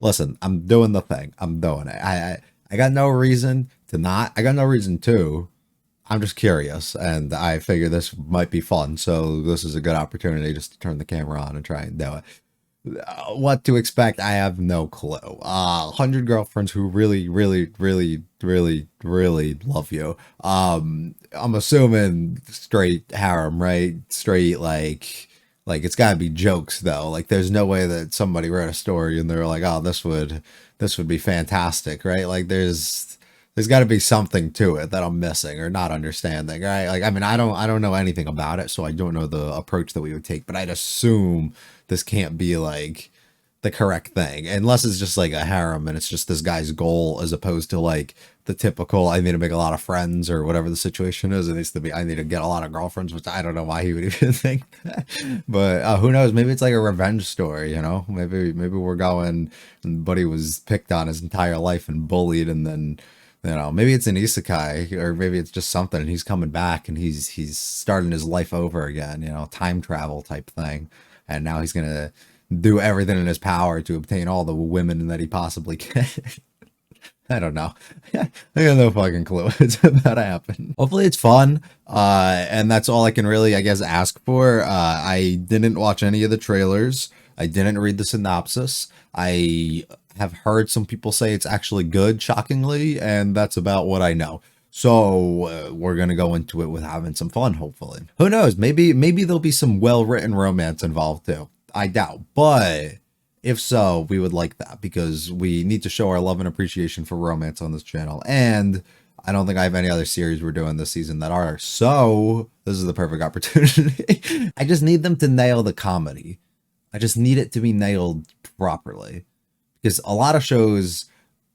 Listen, I'm doing the thing. I'm doing it. I got no reason to not. I got no reason to. I'm just curious, and I figure this might be fun. So this is a good opportunity just to turn the camera on and try and do it. What to expect, I have no clue. 100 girlfriends who really, really, really, really, really love you. I'm assuming straight harem, right? Straight like it's gotta be jokes though. Like there's no way that somebody read a story and they're like, oh, this would be fantastic, right? Like there's got to be something to it that I'm missing or not understanding, right? Like, I mean, I don't know anything about it, so I don't know the approach that we would take, but I'd assume this can't be like the correct thing unless it's just like a harem and it's just this guy's goal as opposed to like the typical I need to make a lot of friends or whatever the situation is. It needs to be I need to get a lot of girlfriends, which I don't know why he would even think that. But who knows? Maybe it's like a revenge story, you know? Maybe we're going and Buddy was picked on his entire life and bullied, and then maybe it's an isekai, or maybe it's just something, and he's coming back and he's starting his life over again, time travel type thing, and now he's gonna do everything in his power to obtain all the women that he possibly can. I don't know. I got no fucking clue. It's about to happen. Hopefully it's fun. And that's all I can really, I guess, ask for. I didn't watch any of the trailers. I didn't read the synopsis. I have heard some people say it's actually good, shockingly, and that's about what I know. So we're gonna go into it with having some fun, hopefully. Who knows? Maybe there'll be some well-written romance involved too. I doubt, but if so, we would like that because we need to show our love and appreciation for romance on this channel. And I don't think I have any other series we're doing this season that are. So this is the perfect opportunity. I just need them to nail the comedy. I just need it to be nailed properly. Because a lot of shows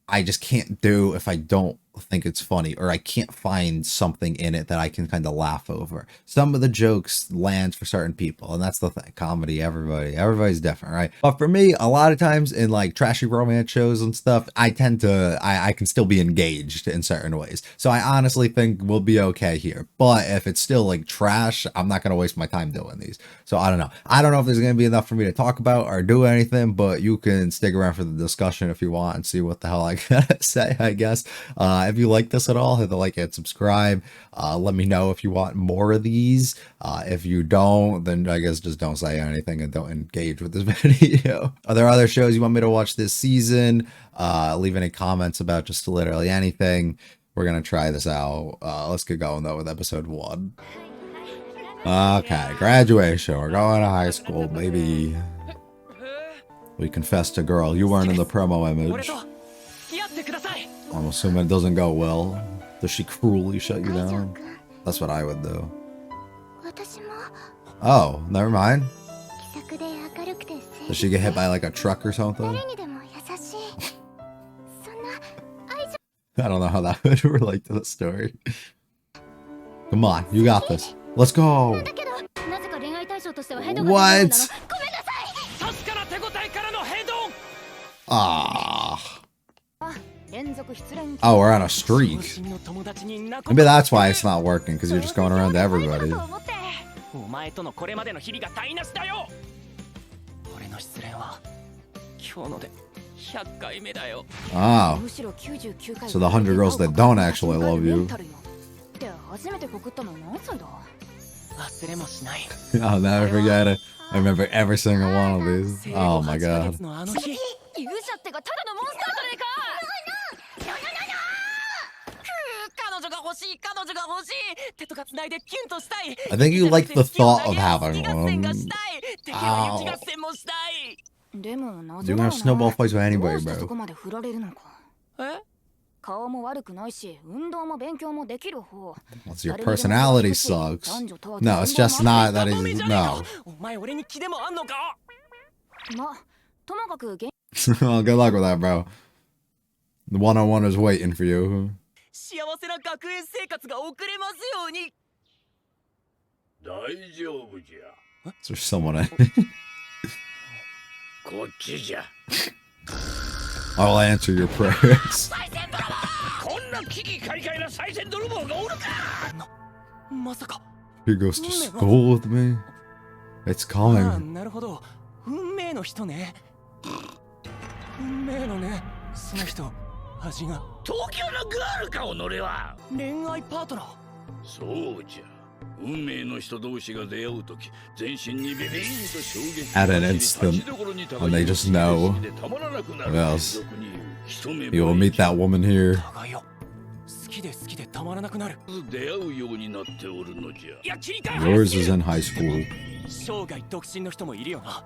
I just can't do if I don't think it's funny, or I can't find something in it that I can kind of laugh over. Some of the jokes land for certain people, and that's the thing. Comedy, everybody's different, right? But for me, a lot of times in like trashy romance shows and stuff, I can still be engaged in certain ways. So I honestly think we'll be okay here. But if it's still like trash, I'm not gonna waste my time doing these. So I don't know. I don't know if there's gonna be enough for me to talk about or do anything, but you can stick around for the discussion if you want and see what the hell I gotta say, I guess. If you like this at all, hit the like and subscribe. Let me know if you want more of these. If you don't, then I guess just don't say anything and don't engage with this video. Are there other shows you want me to watch this season? Leave any comments about just literally anything. We're gonna try this out. Let's get going though with episode 1. Okay, graduation. We're going to high school, baby. We confessed to girl. You weren't in the promo image. I'm assuming it doesn't go well. Does she cruelly shut you down? That's what I would do. Oh, never mind. Does she get hit by like a truck or something? I don't know how that would relate to the story. Come on, you got this. Let's go. What? Ah. Oh, we're on a streak. Maybe that's why it's not working, because you're just going around to everybody. Oh. So the 100 girls that don't actually love you. I'll never forget it. I remember every single one of these. Oh my god. I think you like the thought of having one. Ow. You can have snowball fights with anybody, bro. What's your personality sucks. No, it's just not that he's no. Well, good luck with that, bro. The one-on-one is waiting for you. Is there someone in? I'll answer your prayers. He goes to school with me. It's coming. 運命のね、その人、味が。東京のガールか、己は。恋愛パートナー。そうじゃ。運命の人同士が出会うとき、全身にビビーンと衝撃 At an instant, when they just know, yes, you will meet that woman here. 互いよ。好きで好きでたまらなくなる。出会うようになっておるのじゃ。いや、切り替え。 Yours is in high school. 生涯独身の人もいるよな。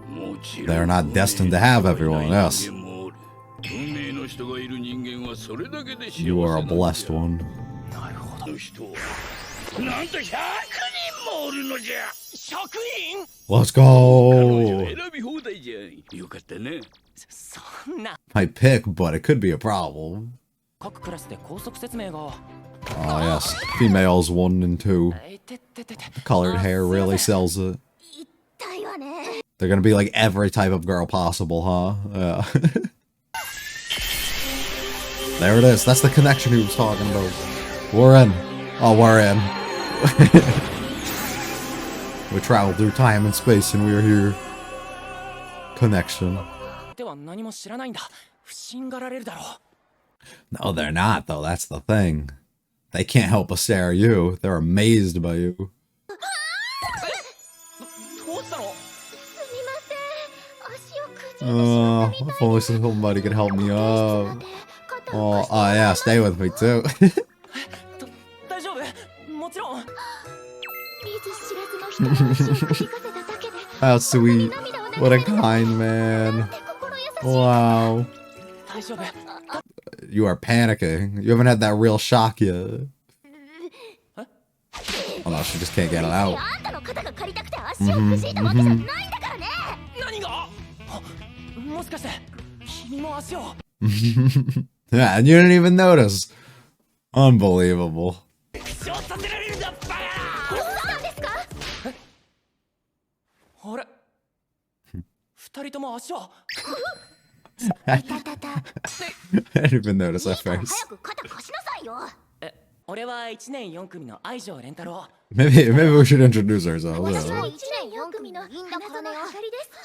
もちろん They're not destined to have everyone, yes. 運命の人がいる人間はそれだけで幸せ You are a blessed one. なるほど。の人はなんと100人もおるのじゃ。100人？ Let's 彼女 go! 選び放題じゃん。よかったね。そんな。 I pick, but it could be a problem. 各クラスで高速説明が。 Oh, yes. Females 1 and 2. てっててて。 Colored hair really sells it. They're gonna be like every type of girl possible, huh? Yeah. There it is. That's the connection he was talking about. We're in. Oh, we're in. We traveled through time and space and we are here. Connection. では何も知らないんだ。不審がられるだろう。 No, they're not, though. That's the thing. They can't help but stare at you. They're amazed by you. どうしたの？ Oh, if only somebody could help me up. Oh, yeah, stay with me too. 大丈夫？もちろん。 How sweet. What a kind man. Wow. 大丈夫。 You are panicking. You haven't had that real shock yet. Oh no, she just can't get it out. 何が？もしかして君も足を。 Yeah, and you didn't even notice. Unbelievable. させられるんだバカ！あれ？二人とも足は？ I didn't even notice at first. 俺は1年4組の愛情連太郎。 Maybe we should introduce ourselves. Yeah.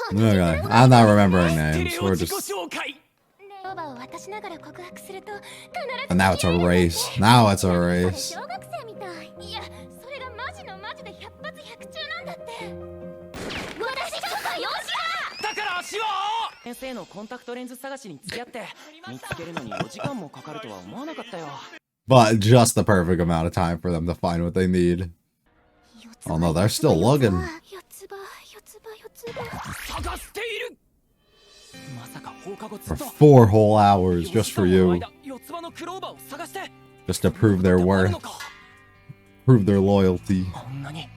Okay, I'm not remembering names. We're just. And now it's a race. Now it's a race. だから足は？先生のコンタクトレンズ探しに付き合って見つけるのに4時間もかかるとは思わなかったよ。 But just the perfect amount of time for them to find what they need. Oh no, they're still looking. 探している。まさか放課後ず For っと 4 whole hours just for you. 四つ葉のクローバーを探して。 Just to prove their worth. Prove their loyalty. こんなに。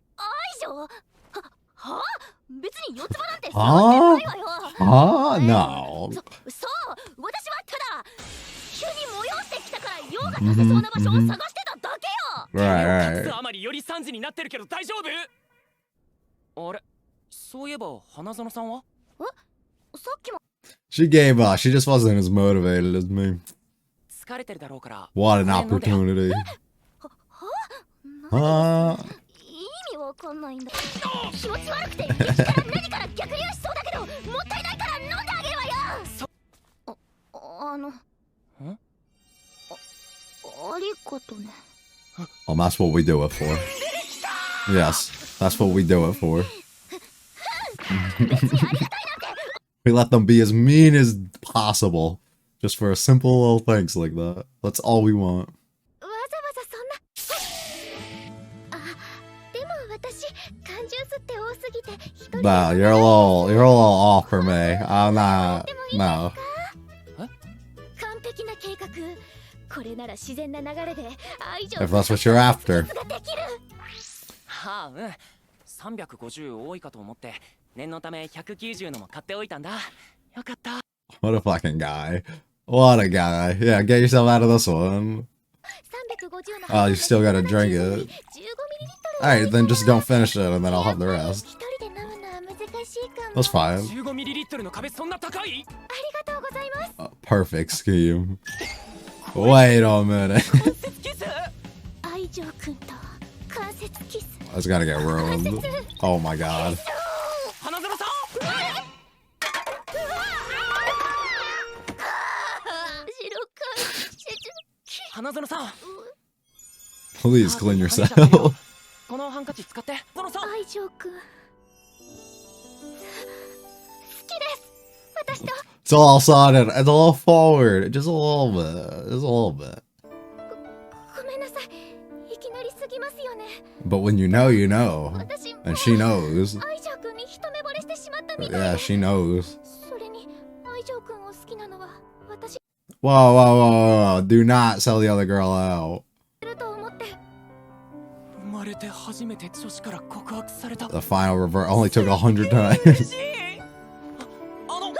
Huh? Huh? No. 手 Right, right. あまりより3時になってるけど大丈夫？あれ、そういえば花園さんは？ She gave up. She just wasn't as motivated as me. 疲れてるだろうから。 What an opportunity. Huh? ありがとね。 Well, that's what we do it for. Yes, that's what we do it for. We let them be as mean as possible. Just for simple little things like that. That's all we want. わざわざそんな。あ、でも私缶ジュースって多すぎて一人で。 Nah, you're a little off for me. I'm not. No. 完璧な計画。これなら自然な流れで愛情 If that's what you're after. ができる。はあ、うん。350多いかと思って念のため190のも買っておいたんだ。よかった。 What a fucking guy. What a guy. Yeah, get yourself out of this one. Oh, you still gotta drink it. Alright, then just don't finish it and then I'll have the rest. That's fine. 15ミリリットルの壁そんな高い？ Perfect scheme. Wait a minute. キス？ 愛情くんと関節キス。 That's gotta get ruined. Oh my god. 花園さん？花園さん Please clean ハ yourself. ニーちゃんだよこのハンカチ使ってそのさん愛情くん好きです私と It's all sudden. It's a little forward. Just a little bit. Just a little bit. ごめんなさいいきなりすぎますよね But when you know, you know. 私も And she knows. 愛情くんに一目惚れしてしまったみたい Yeah, で she knows. それに愛情くんを好きなのは私 Whoa, whoa, whoa, whoa. Do not sell the other girl out. いると思って生まれて初めて女子から告白された The final revert only took 100 times. 嬉しいあの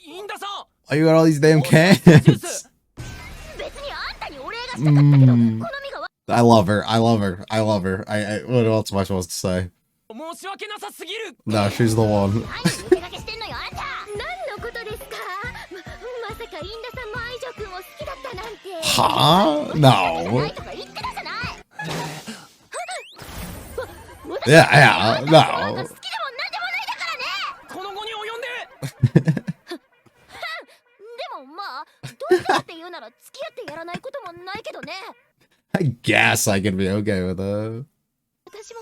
インダさん Oh, you got all these damn ジュー cans. ス別にあんたにお礼がしたかったけど好みが I love her. I love her. I love her. What else am I supposed to say? 申し訳なさすぎる No, she's the one. 何にお手掛けしてんのよあんた何のことですかまさかインダさんも愛情くんを好きだったなんて Huh? な No. いとか言ってたじゃない Yeah, yeah, 好きでも何でもない no. だからねこの後に及んででもまあどうしてって言うなら付き合ってやらないこともないけどね I guess I can be okay with it. 私も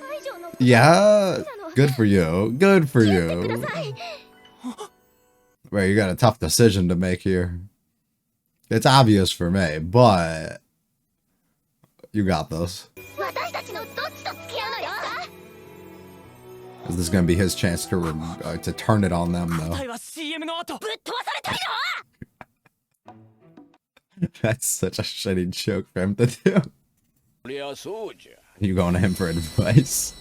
愛情の Yeah. なの Good for you. Good for くだ you. さい Right, you got a tough decision to make here. It's obvious for me, but you got this. 私たちのどっちと付き合うのよ This is gonna be his chance to turn it on them, 答 though. えは CM の後ぶっ飛ばされたいの That's such a shitty joke for him to do. そりゃそうじゃ You going to him for advice?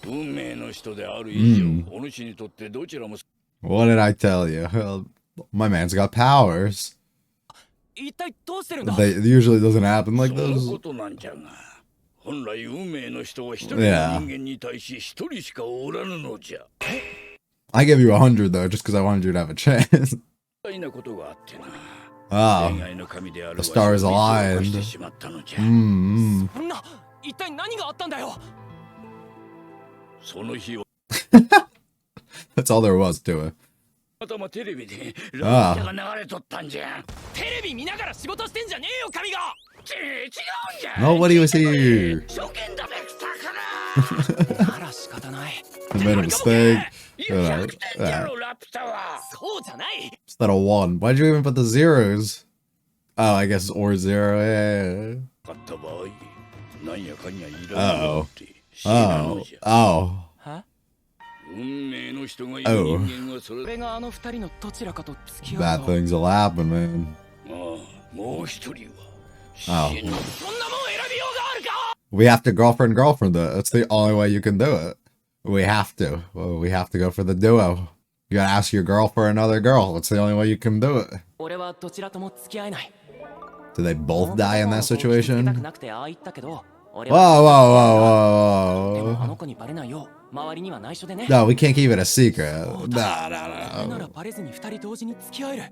運命の人である以上、お主にとってどちらも What did I tell you? Well, my man's got powers. 一体どうしてるんだ They it usually doesn't happen そ like の this. ことなんじゃが本来運命の人は一人の Yeah. 人間に対し一人しかおらぬのじゃ I give you 100 though, just because I wanted you to have a chance. 大なことがあってな Ah, 恋愛の神である the stars わしを aligned. してしまったのじゃ mm. そんな一体何があったんだよその日は That's all there was to it. たまたまテレビでああラピュタが流れとったんじゃテレビ見ながら仕事してんじゃねえよ神が違うんじゃ Nobody was here. 初見だべくたからなら仕方ない You made a mistake. いや100点じゃろラピュタはそうじゃない Instead of 1. Why'd you even put the zeros? Oh, I guess or 0. Yeah. 買った場合なんやかんやいらんのって死ぬ Oh. のじゃ Oh. は運命の人がいる人間はそれ俺があの二人のどちらかと付き合 Bad うと things will happen, man. ああもう一人Oh. は死ぬそんなもん選びようがあるか We have to girlfriend it. That's the only way you can do it. We have to. Well, we have to go for the duo. You gotta ask your girl for another girl. That's the only way you can do it. 俺はどちらとも付き合えない Do they both die in that 傷つけた situation? くなくてああ言ったけど俺 Whoa, は whoa, で whoa, もあ whoa. の子にバレないよう周りには内緒でね No, we can't keep it a secret. No, 俺なら no, no. バレずに二人同時に付き合える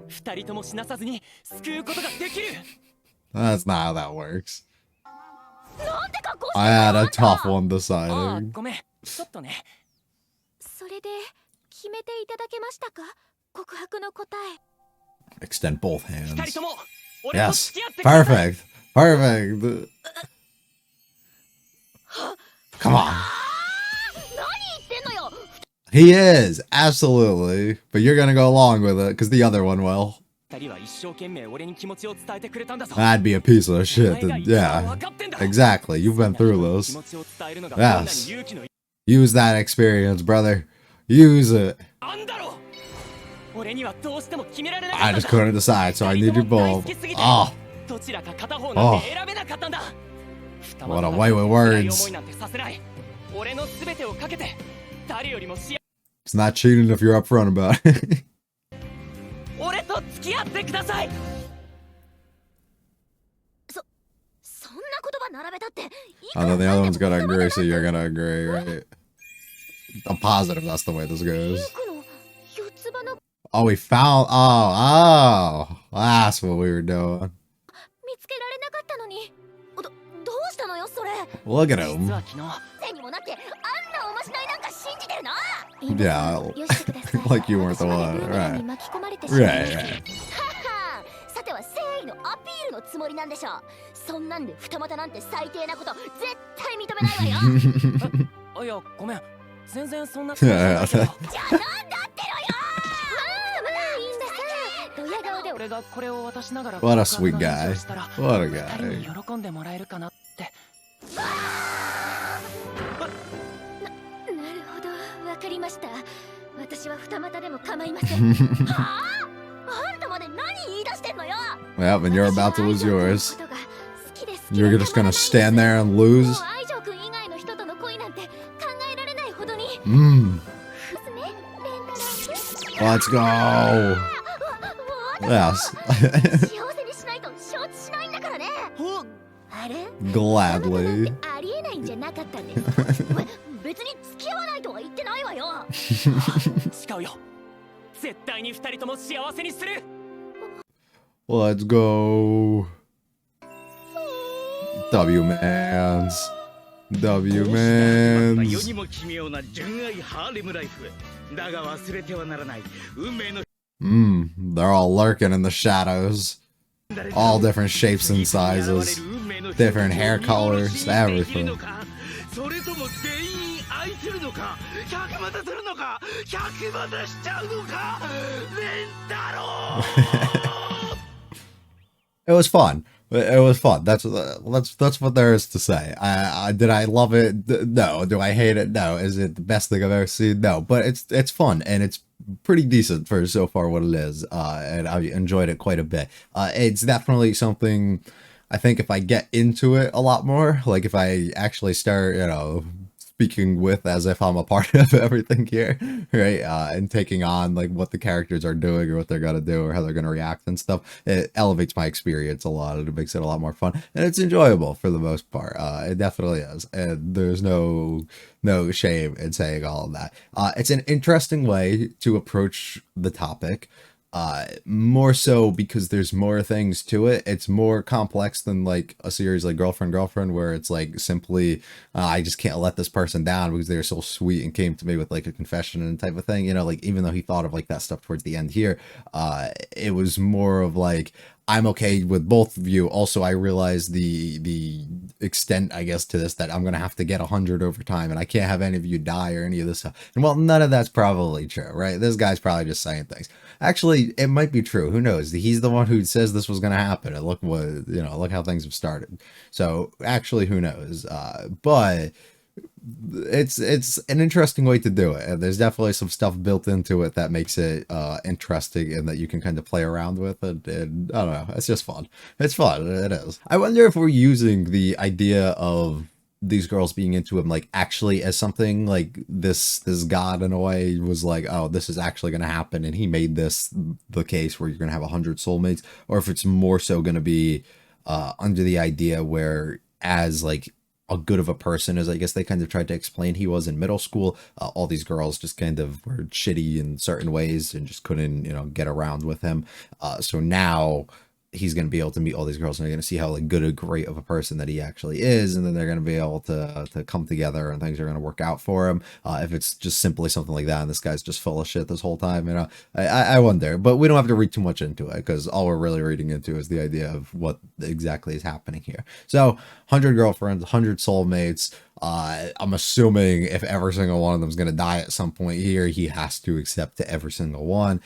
二人とも死なさずに救うことができる That's not how that works. なんでかこう I had a tough one ああ deciding. ごめんちょっとねそれで決めていただけましたか告白の答え Extend both 二 hands. 人とも俺と Yes. 付き合ってください Perfect. Perfect. Come on. 何言ってんのよ He is. Absolutely. But you're gonna go along with it because the other one will. 二人は一生懸命俺に気持ちを伝えてくれたんだぞ That'd be a piece of お shit. 前が To, 一番 yeah. 分かってんだ Exactly. You've been through 気 this. 持ちを伝えるのがどんなに Yes. 勇気の Use that experience, brother. Use it. あんだろ俺にはどうしても決められなかった I んだ just couldn't decide, so I need you both. Oh, どちらか片方なんて選べなかったんだ what a way with words. 思いなんてさせない俺の全てをかけて誰よりも幸 It's not cheating if you're upfront about it. 俺と付き合ってくださいそんな言葉並べたっていく And ら then the other one's なんで gonna も agree, so you're gonna agree, right? I'm positive that's the way this リ goes. ンクの四つ葉の Oh, we found. Oh. That's what we were doing. 見つけられなかったのにどうしたのよそれ Look at 実 him. は昨日手にもなってあんなおまじないなんか信じてるの Yeah, よしてください like you weren't the 私は one, ブーメランに right? 巻き込まれてしまいま Right, した right. もりなんでしょ。そんなんで二股なんて最低なこと絶対認めないわよ。あ、いやごめん、全然そんなつもりじゃないけど。じゃあなんだってのよ。まあいいんださ。ドヤ顔で俺がこれを渡しながら What a sweet 告白の guy. 話をしたら What a 二人に guy. 喜んでもらえるかなって。なるほど、わかりました。私は二股でも構いません。はあ？あんたまで何言い出してんのよ。 Yeah, and you're about to lose yours. 私は愛情くんのことが好きで好きで You're just gonna stand there and lose? もう愛情くん以外の人との恋なんて考えられないほどに。 Mmm. ですね、レンタル。 Let's go. Yes. 幸せにしないと承知しないんだからね。あれ？ Gladly. ありえないんじゃなかったんですか。別に付き合わないとは言ってないわよ。誓うよ、絶対に二人とも幸せにする。 Let's go. W-Mans. 世 W-Mans. にも奇妙な純愛ハーレムライフだが忘れてはならない運命の They're all lurking in the shadows. All different shapes and sizes. Different hair colors, everything. それとも全員愛するのか、100またするのか、100またしちゃうのか、レンタロウ。 It was fun. It was fun. That's what there is to say. Did I love it? No. Do I hate it? No. Is it the best thing I've ever seen? No. But it's fun and it's pretty decent for so far what it is. And I enjoyed it quite a bit. It's definitely something. I think if I get into it a lot more, like if I actually start, speaking with as if I'm a part of everything here, right? And taking on like what the characters are doing or what they're gonna do or how they're gonna react and stuff, it elevates my experience a lot and it makes it a lot more fun and it's enjoyable for the most part. It definitely is, and there's no shame in saying all of that. It's an interesting way to approach the topic. More so because there's more things to it. It's more complex than like a series like Girlfriend, where it's like simply, I just can't let this person down because they're so sweet and came to me with like a confession and type of thing. Like even though he thought of like that stuff towards the end here, it was more of like, I'm okay with both of you. Also, I realize the extent, I guess, to this, that I'm gonna have to get 100 over time, and I can't have any of you die or any of this stuff. And well, none of that's probably true, right? This guy's probably just saying things. Actually, it might be true. Who knows? He's the one who says this was gonna happen, and look what look how things have started. So actually, who knows? But it's an interesting way to do it, and there's definitely some stuff built into it that makes it interesting and that you can kind of play around with it, and I don't know, it's just fun. It's fun. It is. I wonder if we're using the idea of these girls being into him like actually as something like this god in a way was like, oh, this is actually going to happen and he made this the case where you're going to have 100 soulmates, or if it's more so going to be under the idea where as like a good of a person, as I guess they kind of tried to explain he was in middle school, all these girls just kind of were shitty in certain ways and just couldn't get around with him, so now he's going to be able to meet all these girls and they're going to see how like good or great of a person that he actually is, and then they're going to be able to come together and things are going to work out for him. If it's just simply something like that and this guy's just full of shit this whole time, I wonder. But we don't have to read too much into it because all we're really reading into is the idea of what exactly is happening here. So 100 girlfriends, 100 soulmates. I'm assuming if every single one of them is going to die at some point here, he has to accept to every single one.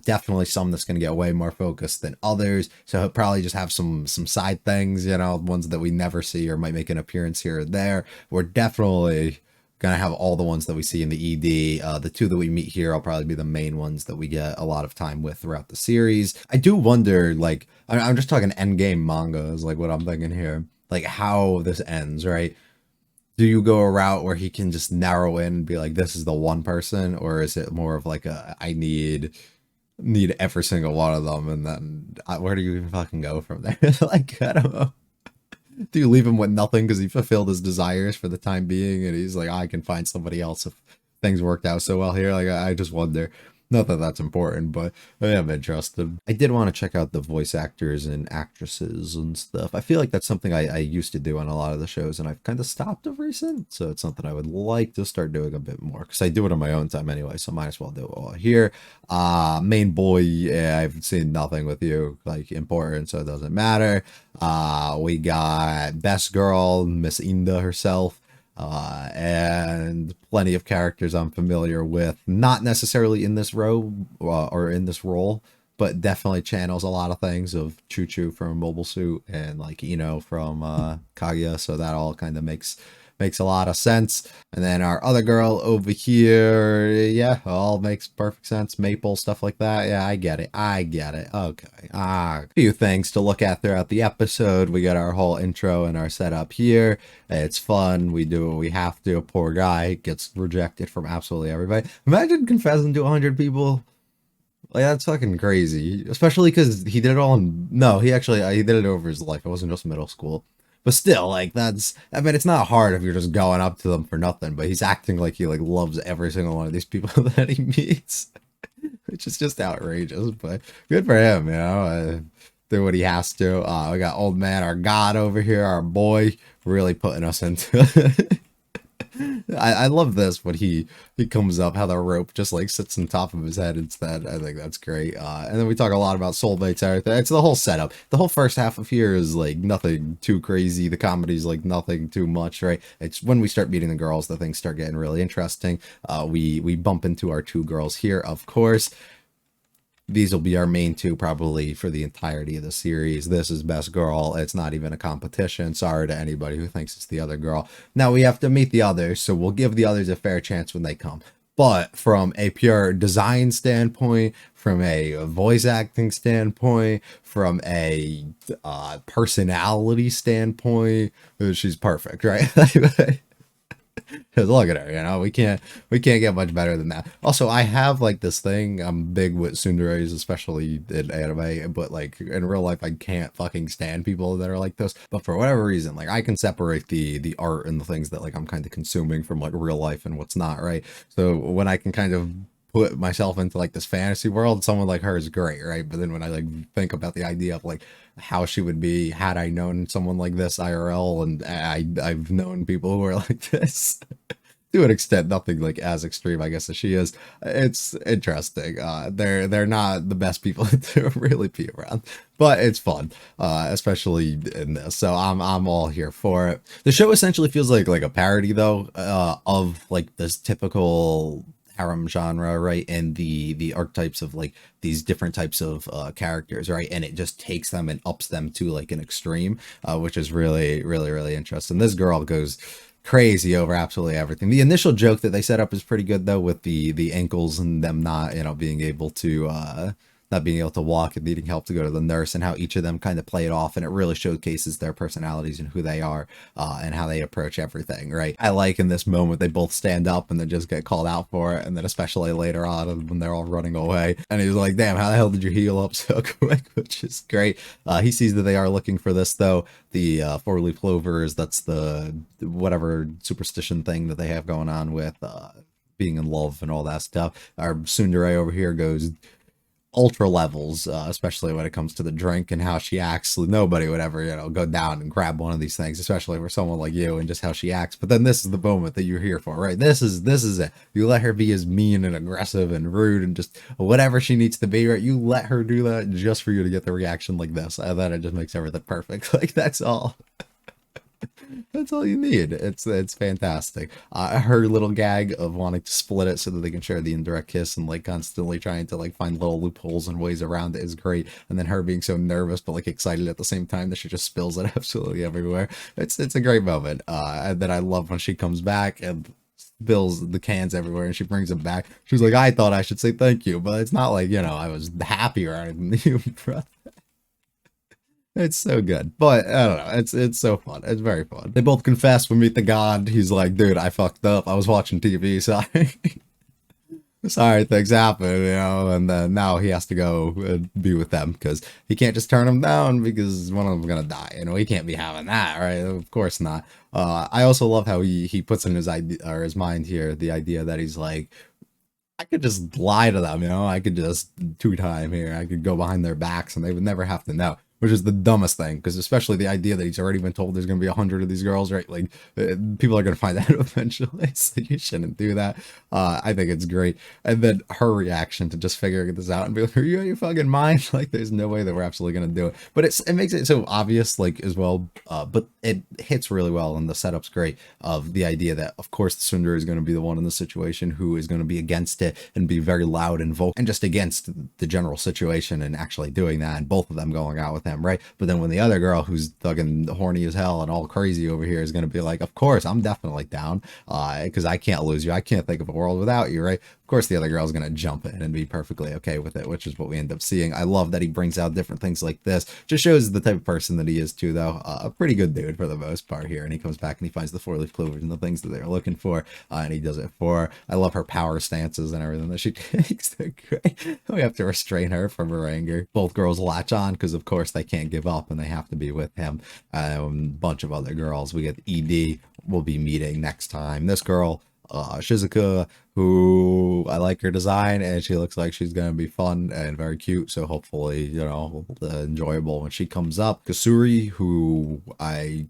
Definitely some that's going to get way more focused than others. So he'll probably just have some side things, ones that we never see or might make an appearance here or there. We're definitely going to have all the ones that we see in the ED. The two that we meet here will probably be the main ones that we get a lot of time with throughout the series. I do wonder, like, I'm just talking endgame manga is like what I'm thinking here. Like how this ends, right? Do you go a route where he can just narrow in and be like, this is the one person? Or is it more of like I need every single one of them, and then where do you even fucking go from there? Like, I don't know. Do you leave him with nothing because he fulfilled his desires for the time being and he's like, I can find somebody else if things worked out so well here? Like, I just wonder. Not that that's important, but I am interested. I did want to check out the voice actors and actresses and stuff. I feel like that's something I used to do on a lot of the shows, and I've kind of stopped of recent. So it's something I would like to start doing a bit more, because I do it on my own time anyway, so might as well do it all here. Main boy, yeah, I've seen nothing with you, like, important, so it doesn't matter. We got Best Girl, Miss Inda herself. And plenty of characters I'm familiar with, not necessarily in this row or in this role, but definitely channels a lot of things of Choo Choo from Mobile Suit and like Ino from Kaguya, so that all kind of makes a lot of sense. And then our other girl over here, yeah, all makes perfect sense. Maple, stuff like that. Yeah, I get it. Okay. A few things to look at throughout the episode. We got our whole intro and our setup here. It's fun. We do what we have to. A poor guy gets rejected from absolutely everybody. Imagine confessing to 100 people. Like, that's fucking crazy. Especially because he did it all in... No, he did it over his life. It wasn't just middle school. But still, like, I mean, it's not hard if you're just going up to them for nothing, but he's acting like he, like, loves every single one of these people that he meets, which is just outrageous, but good for him, you know, do what he has to. We got old man, our god over here, our boy, really putting us into I love this when he comes up, how the rope just like sits on top of his head instead. I think that's great. And then we talk a lot about soulmates, everything. It's the whole setup. The whole first half of here is like nothing too crazy. The comedy's like nothing too much, right? It's when we start meeting the girls that things start getting really interesting. We bump into our two girls here, of course. These will be our main two probably for the entirety of the series. This is Best Girl. It's not even a competition. Sorry to anybody who thinks it's the other girl. Now we have to meet the others, so we'll give the others a fair chance when they come. But from a pure design standpoint, from a voice acting standpoint, from a personality standpoint, she's perfect, right? Because look at her, you know, we can't get much better than that. Also, I have like this thing, I'm big with tsunderes, especially in anime, but like in real life, I can't fucking stand people that are like this. But for whatever reason, like I can separate the art and the things that like I'm kind of consuming from like real life and what's not, right? So when I can kind of put myself into like this fantasy world, someone like her is great, right? But then when I like think about the idea of like how she would be had I known someone like this IRL, and I've known people who are like this to an extent, nothing like as extreme, I guess, as she is. It's interesting. They're not the best people to really be around, but it's fun, especially in this. So I'm all here for it. The show essentially feels like a parody though, of like this typical harem genre, right? And the archetypes of like these different types of characters, right? And it just takes them and ups them to like an extreme, which is really interesting. This girl goes crazy over absolutely everything. The initial joke that they set up is pretty good though, with the ankles and them not, you know, being able to walk and needing help to go to the nurse, and how each of them kind of play it off, and it really showcases their personalities and who they are, and how they approach everything, right? I like in this moment they both stand up and then just get called out for it, and then especially later on when they're all running away and he's like, damn, how the hell did you heal up so quick? Which is great. He sees that they are looking for this though, the four-leaf clovers. That's the whatever superstition thing that they have going on with being in love and all that stuff. Our tsundere over here goes ultra levels, especially when it comes to the drink and how she acts. Nobody would ever, you know, go down and grab one of these things, especially for someone like you, and just how she acts. But then this is the moment that you're here for, right? This is it. You let her be as mean and aggressive and rude and just whatever she needs to be, right? You let her do that just for you to get the reaction like this, and then it just makes everything perfect. Like, that's all. That's all you need. It's fantastic. Her little gag of wanting to split it so that they can share the indirect kiss, and like constantly trying to like find little loopholes and ways around it, is great. And then her being so nervous but like excited at the same time that she just spills it absolutely everywhere. It's a great moment. And then I love when she comes back and spills the cans everywhere and she brings them back. She's like, I thought I should say thank you, but it's not like, you know, I was happy or anything. It's so good, but I don't know. It's so fun. It's very fun. They both confess when meet the god. He's like, dude, I fucked up. I was watching TV. Sorry. Sorry, things happen, you know. And then now he has to go and be with them because he can't just turn them down because one of them's gonna die. You know, he can't be having that, right? Of course not. I also love how he puts in his idea or his mind here the idea that he's like, I could just lie to them, you know. I could just two-time here. I could go behind their backs, and they would never have to know. Which is the dumbest thing, because especially the idea that he's already been told there's going to be 100 of these girls, right? Like, people are going to find out eventually, so you shouldn't do that. I think it's great. And then her reaction to just figuring this out and be like, are you out of your fucking mind? Like, there's no way that we're absolutely going to do it. But it makes it so obvious, like, as well, but it hits really well, and the setup's great, of the idea that, of course, the Sundar is going to be the one in the situation who is going to be against it and be very loud and vocal, and just against the general situation and actually doing that, and both of them going out with him. Right, but then when the other girl who's fucking horny as hell and all crazy over here is going to be like, of course I'm definitely down, because I can't lose you, I can't think of a world without you, right? Of course the other girl's going to jump in and be perfectly okay with it, which is what we end up seeing. I love that he brings out different things like this. Just shows the type of person that he is too, though. A pretty good dude for the most part here, and he comes back and he finds the 4-leaf clovers and the things that they're looking for, and he does it for her. I love her power stances and everything that she takes. They're great. We have to restrain her from her anger. Both girls latch on because of course they can't give up and they have to be with him. A bunch of other girls. We get ED we'll be meeting next time. This girl, Shizuka, who I like her design, and she looks like she's gonna be fun and very cute, so hopefully, you know, enjoyable when she comes up. Kasuri, who I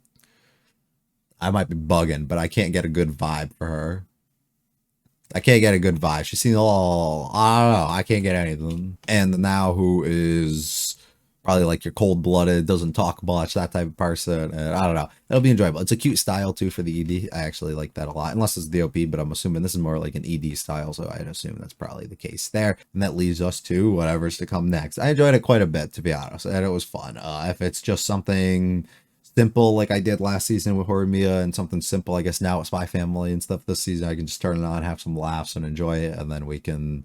might be bugging, but I can't get a good vibe for her. I can't get a good vibe. She seems all, I don't know, I can't get anything. And now, who is probably like your cold-blooded, doesn't talk much, that type of person, and I don't know. It'll be enjoyable. It's a cute style too for the ED. I actually like that a lot, unless it's the OP, but I'm assuming this is more like an ED style, so I'd assume that's probably the case there. And that leaves us to whatever's to come next. I enjoyed it quite a bit, to be honest, and it was fun. If it's just something simple like I did last season with Horimiya, and something simple, I guess now with Spy Family and stuff this season, I can just turn it on, have some laughs, and enjoy it, and then we can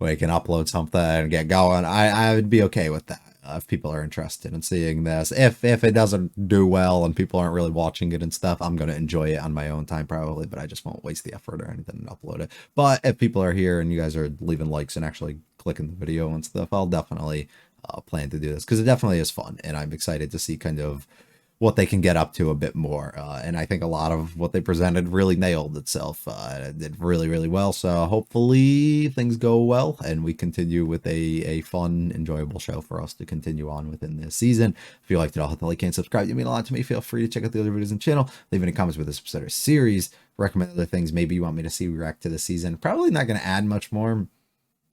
upload something and get going. I would be okay with that. If people are interested in seeing this, if it doesn't do well and people aren't really watching it and stuff, I'm going to enjoy it on my own time probably, but I just won't waste the effort or anything and upload it. But if people are here and you guys are leaving likes and actually clicking the video and stuff, I'll definitely plan to do this, because it definitely is fun, and I'm excited to see kind of what they can get up to a bit more. And I think a lot of what they presented really nailed itself. It did really, really well. So hopefully things go well and we continue with a fun, enjoyable show for us to continue on within this season. If you liked it, I'll hit the like and subscribe. You mean a lot to me. Feel free to check out the other videos on the channel. Leave any comments with this episode or series. Recommend other things maybe you want me to see react to this season. Probably not going to add much more.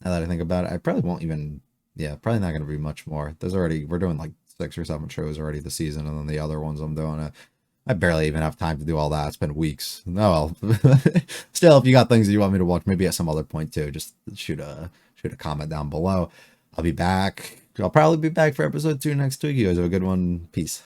Now that I think about it, I probably won't even, probably not going to be much more. We're doing like 6 or 7 shows already this season, and then the other ones I'm doing I barely even have time to do all that. It's been weeks. Oh well. Still, if you got things that you want me to watch, maybe at some other point too, just shoot a comment down below. I'll be back. I'll probably be back for episode 2 next week. You guys have a good one. Peace.